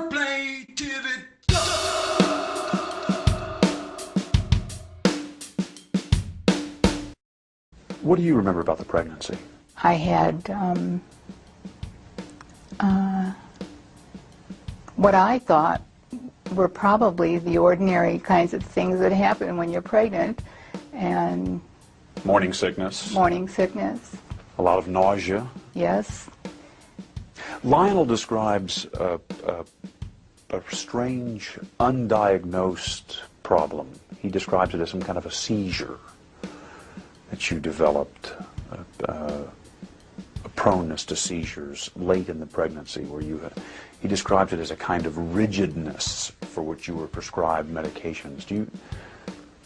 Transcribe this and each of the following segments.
Play TV. What do you remember about the pregnancy? I had what I thought were probably the ordinary kinds of things that happen when you're pregnant, and Morning sickness, morning sickness, a lot of nausea. yes. Lionel describes a strange, undiagnosed problem. He describes it as some kind of a seizure that you developed, a proneness to seizures late in the pregnancy, where you had. He describes it as a kind of rigidness for which you were prescribed medications. Do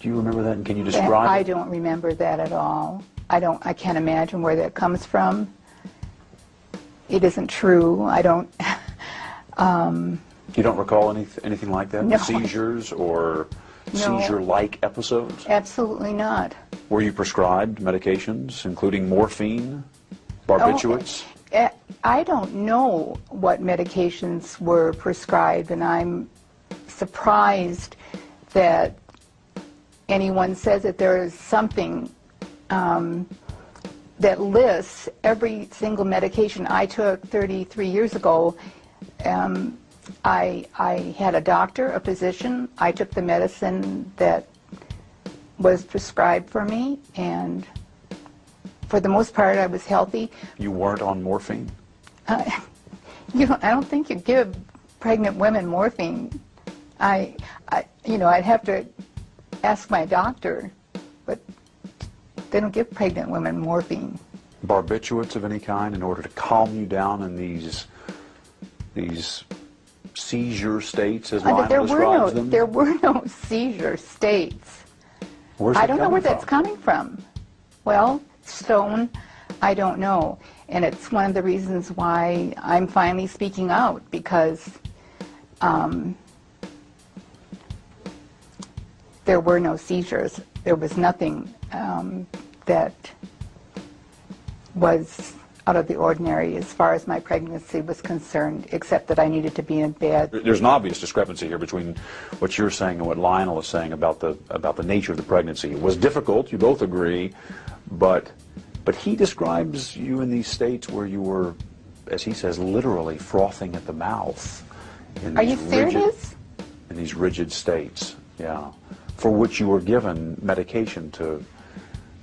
you remember that, and can you describe I it? don't remember that at all. I can't imagine where that comes from. It isn't true. I don't. You don't recall anything like that? No. Seizures or No. seizure-like episodes? Absolutely not. Were you prescribed medications, including morphine, barbiturates? I don't know what medications were prescribed, and I'm surprised that anyone says that there is something that lists every single medication I took 33 years ago. I had a doctor, a physician. I took the medicine that was prescribed for me, and for the most part, I was healthy. You weren't on morphine? I don't think you give pregnant women morphine. I'd have to ask my doctor, but they don't give pregnant women morphine. Barbiturates of any kind in order to calm you down in these seizure states, as Lionel describes them? There were no seizure states. Where's it I don't know where coming that's from? coming from. Well, Stone, I don't know. And it's one of the reasons why I'm finally speaking out, because there were no seizures. There was nothing that was out of the ordinary as far as my pregnancy was concerned, except that I needed to be in bed. There's an obvious discrepancy here between what you're saying and what Lionel is saying about the nature of the pregnancy. It was difficult, you both agree, but he describes you in these states where you were, as he says, literally frothing at the mouth. Are you serious? In these rigid states, yeah, for which you were given medication to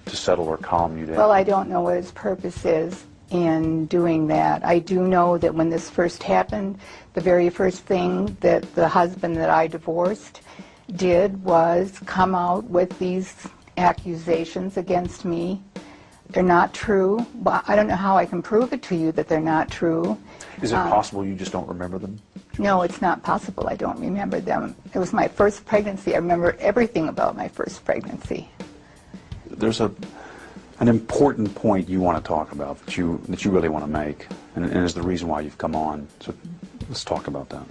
settle or calm you down. Well, I don't know what his purpose is in doing that. I do know that when this first happened, the very first thing that the husband that I divorced did was come out with these accusations against me. They're not true. Well, I don't know how I can prove it to you that they're not true. Is it possible you just don't remember them? No, it's not possible. I don't remember them. It was my first pregnancy. I remember everything about my first pregnancy. There's an important point you want to talk about that you really want to make, and is the reason why you've come on. So let's talk about that.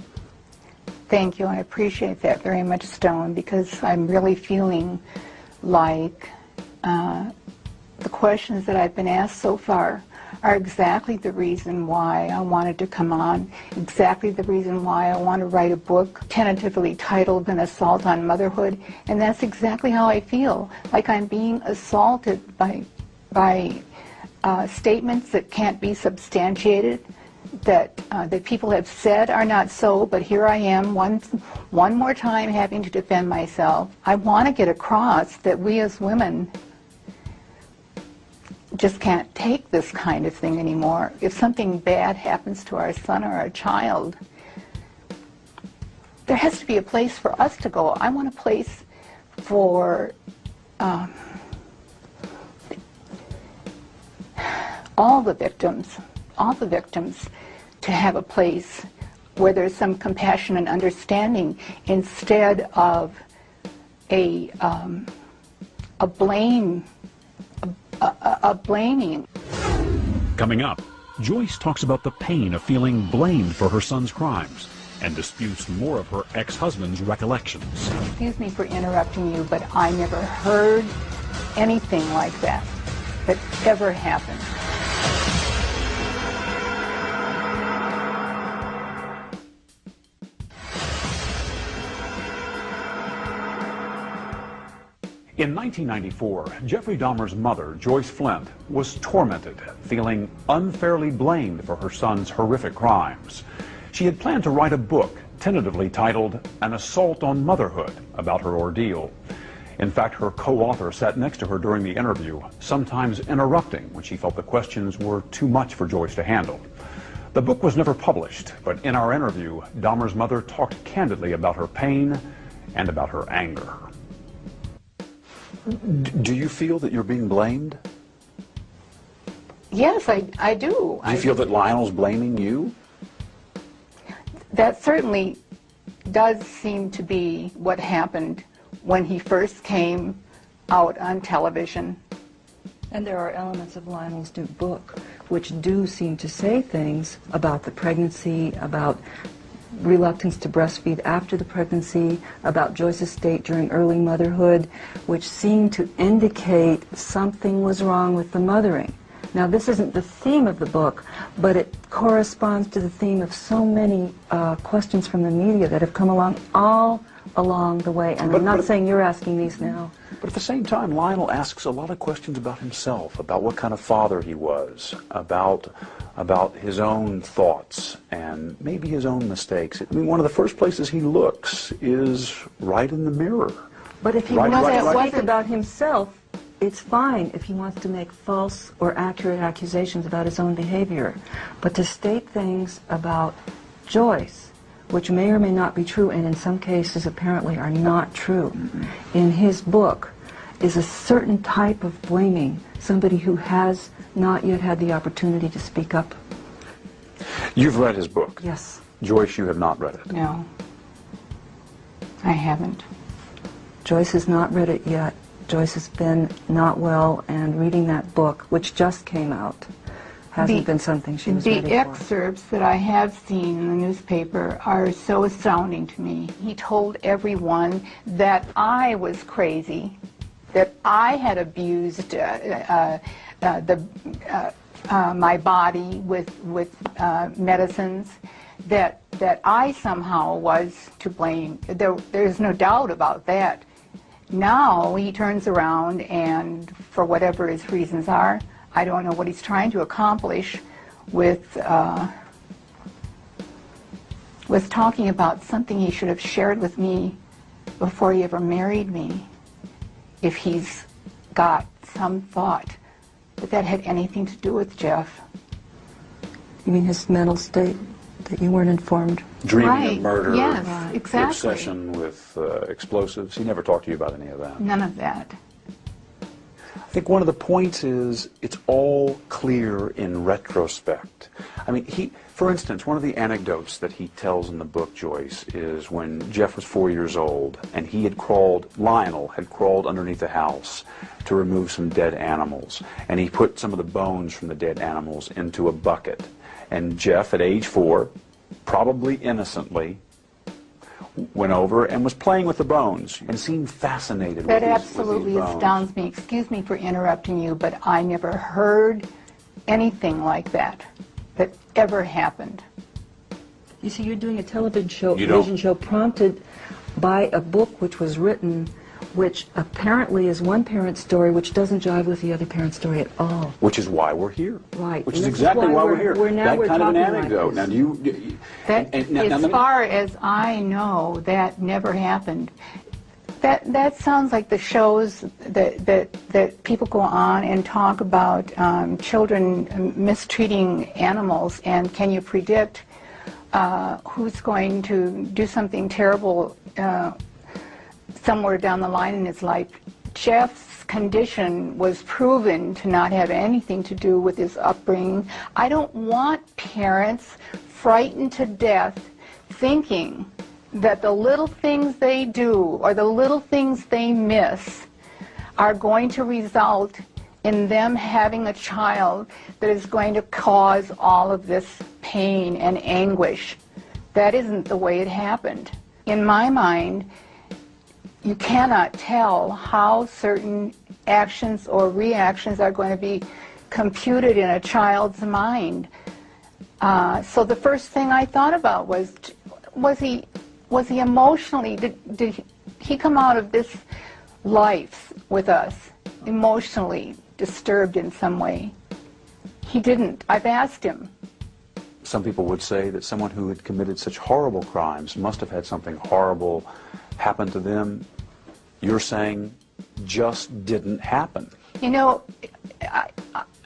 Thank you. I appreciate that very much, Stone, because I'm really feeling like the questions that I've been asked so far are exactly the reason why I wanted to come on, exactly the reason why I want to write a book tentatively titled An Assault on Motherhood, and that's exactly how I feel, like I'm being assaulted by statements that can't be substantiated, that people have said are not so, but here I am one more time having to defend myself. I want to get across that we as women just can't take this kind of thing anymore. If something bad happens to our son or our child, there has to be a place for us to go. I want a place for all the victims to have a place where there's some compassion and understanding, instead of a blaming. Coming up, Joyce talks about the pain of feeling blamed for her son's crimes and disputes more of her ex-husband's recollections. Excuse me for interrupting you, but I never heard anything like that ever happened. In 1994, Jeffrey Dahmer's mother, Joyce Flint, was tormented, feeling unfairly blamed for her son's horrific crimes. She had planned to write a book, tentatively titled An Assault on Motherhood, about her ordeal. In fact, her co-author sat next to her during the interview, sometimes interrupting when she felt the questions were too much for Joyce to handle. The book was never published, but in our interview, Dahmer's mother talked candidly about her pain and about her anger. Do you feel that you're being blamed? Yes, I do. Do you feel that Lionel's blaming you? That certainly does seem to be what happened when he first came out on television. And there are elements of Lionel's new book which do seem to say things about the pregnancy, about reluctance to breastfeed after the pregnancy, about Joyce's state during early motherhood, which seem to indicate something was wrong with the mothering. Now, this isn't the theme of the book, but it corresponds to the theme of so many questions from the media that have come along all along the way. And I'm not saying you're asking these now. But at the same time, Lionel asks a lot of questions about himself, about what kind of father he was, about his own thoughts and maybe his own mistakes. I mean, one of the first places he looks is right in the mirror. But if he wants to speak about himself, it's fine if he wants to make false or accurate accusations about his own behavior. But to state things about Joyce, which may or may not be true, and in some cases apparently are not true, in his book, is a certain type of blaming somebody who has not yet had the opportunity to speak up. You've read his book? Yes. Joyce, you have not read it? No, I haven't. Joyce has not read it yet. Joyce has been not well, and reading that book, which just came out, hasn't been something she was ready for. The excerpts that I have seen in the newspaper are so astounding to me. He told everyone that I was crazy, that I had abused my body with medicines, that I somehow was to blame. There's no doubt about that. Now he turns around and, for whatever his reasons are, I don't know what he's trying to accomplish with talking about something he should have shared with me before he ever married me, if he's got some thought that had anything to do with Jeff. You mean his mental state, that you weren't informed? Dreaming of murder, yes, exactly. obsession with explosives. He never talked to you about any of that? None of that. I think one of the points is it's all clear in retrospect. I mean, for instance, one of the anecdotes that he tells in the book, Joyce, is when Jeff was 4 years old and Lionel had crawled underneath the house to remove some dead animals, and he put some of the bones from the dead animals into a bucket. And Jeff, at age 4, probably innocently, went over and was playing with the bones and seemed fascinated with these bones. That absolutely astounds me. Excuse me for interrupting you, but I never heard anything like that ever happened. You see, you're doing a television show prompted by a book which was written, which apparently is one parent's story which doesn't jive with the other parent's story at all. Which is why we're here. Right. Which is exactly why we're here. That kind of an anecdote. Like now, as far as I know, that never happened. That sounds like the shows that people go on and talk about children mistreating animals, and can you predict who's going to do something terrible somewhere down the line in his life. Jeff's condition was proven to not have anything to do with his upbringing. I don't want parents frightened to death thinking that the little things they do or the little things they miss are going to result in them having a child that is going to cause all of this pain and anguish. That isn't the way it happened. In my mind, you cannot tell how certain actions or reactions are going to be computed in a child's mind. So the first thing I thought about was he emotionally, did he come out of this life with us, emotionally disturbed in some way. He didn't. I've asked him. Some people would say that someone who had committed such horrible crimes must have had something horrible happen to them. You're saying just didn't happen. You know,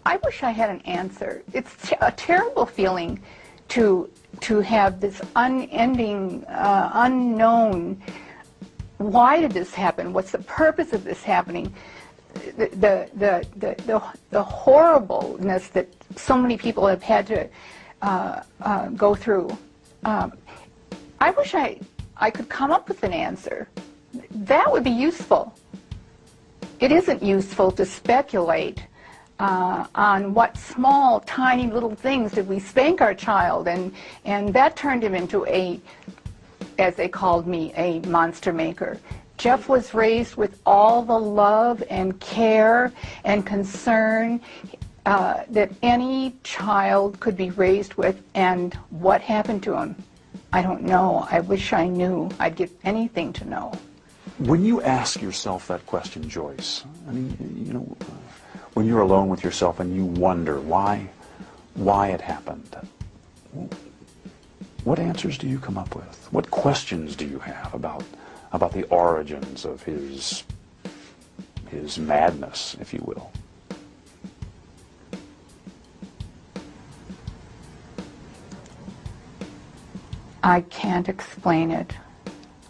I wish I had an answer. It's a terrible feeling to have this unending, unknown, why did this happen? What's the purpose of this happening? The horribleness that so many people have had to go through. I wish I could come up with an answer. That would be useful. It isn't useful to speculate on what small, tiny little things did we spank our child, and that turned him into a, as they called me, a monster maker. Jeff was raised with all the love and care and concern that any child could be raised with, and what happened to him? I don't know. I wish I knew. I'd give anything to know. When you ask yourself that question, Joyce, I mean, you know, when you're alone with yourself and you wonder why it happened, what answers do you come up with? What questions do you have about the origins of his madness, if you will? I can't explain it.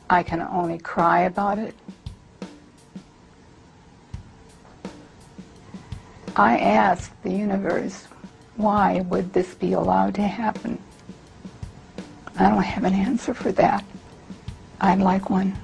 I can only cry about it. I asked the universe, why would this be allowed to happen? I don't have an answer for that. I'd like one.